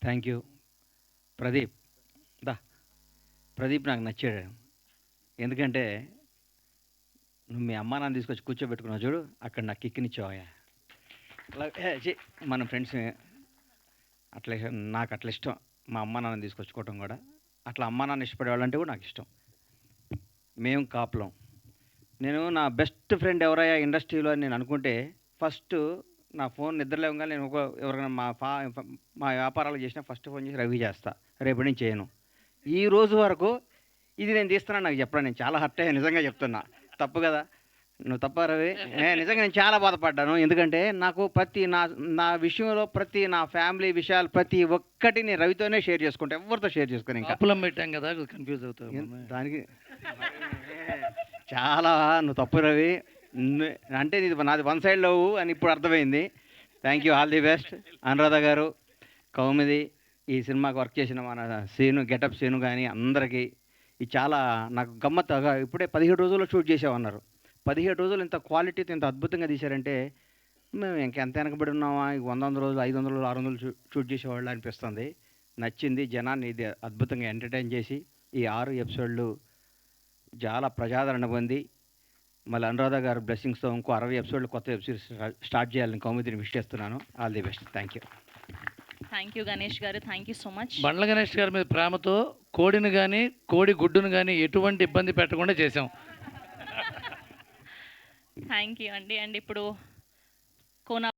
Thank you. Pradeep. దా ప్రదీప్ నాకు నచ్చాడు. ఎందుకంటే నువ్వు మీ అమ్మా నాన్న తీసుకొచ్చి కూర్చోబెట్టుకున్నావు చూడు, అక్కడ నాకు కిక్కినిచ్చావయ్యా. అలా మన ఫ్రెండ్స్ అట్లా నాకు అట్లా ఇష్టం. మా అమ్మా నాన్న తీసుకొచ్చుకోవటం కూడా అట్లా అమ్మా నాన్న ఇష్టపడేవాళ్ళంటే కూడా నాకు ఇష్టం. మేము కాపులం. నేను నా బెస్ట్ ఫ్రెండ్ ఎవరయ్యా ఇండస్ట్రీలో అని నేను అనుకుంటే ఫస్ట్ నా ఫోన్ నిద్రలేవగానే నేను ఎవరికైనా మా వ్యాపారాలు చేసినా ఫస్ట్ ఫోన్ చేసి రవి చేస్తా, రేపటి నుంచి చేయను. ఈ రోజు వరకు ఇది నేను తీస్తున్నాను నాకు చెప్పడం, నేను చాలా హర్ట్ అయ్యా, నిజంగా చెప్తున్నా. తప్పు కదా? నువ్వు తప్ప రవి? నిజంగా నేను చాలా బాధపడ్డాను. ఎందుకంటే నాకు నా నా విషయంలో నా ఫ్యామిలీ విషయాలు ప్రతి ఒక్కటి నేను రవితోనే షేర్ చేసుకుంటా, ఎవరితో షేర్ చేసుకుని. ఇంకా అప్పులం పెట్టాం కదా, కన్ఫ్యూజ్ అవుతావు దానికి. చాలా నువ్వు తప్పు రవి, అంటే నాది వన్ సైడ్ లవ్ అని ఇప్పుడు అర్థమైంది. Thank you, all the best. Anuradha గారు, కౌముది, ఈ సినిమాకి వర్క్ చేసిన మన సీను, గెటప్ సీను కానీ అందరికీ ఇది చాలా నాకు గమ్మత్తుగా. ఇప్పుడే 17 రోజుల్లో షూట్ చేసామన్నారు. 17 రోజులు ఇంత క్వాలిటీతో ఇంత అద్భుతంగా తీశారంటే మేము ఇంకెంత వెనకబడి ఉన్నామా? 100 రోజులు, 500 రోజులు, 600 షూట్ చేసేవాళ్ళు అనిపిస్తుంది. నచ్చింది. జనాన్ని ఇది అద్భుతంగా ఎంటర్టైన్ చేసి ఈ 6 ఎపిసోడ్లు చాలా ప్రజాదరణ పొంది మళ్ళీ అనురాధ గారు బ్లెస్సింగ్స్తో ఇంకో 60 ఎపిసోడ్లు కొత్త వెబ్ సిరీస్ స్టార్ట్ చేయాలని కౌముదిని విష్ చేస్తున్నాను. All the best. Thank you. Thank you Ganesh గారు, thank you so much. Bandla Ganesh గారి మీద ప్రేమతో కోడిని కానీ కోడి గుడ్డును కానీ ఎటువంటి ఇబ్బంది పెట్టకుండా చేసాం. థ్యాంక్ యూ అండి. అండ్ ఇప్పుడు కోన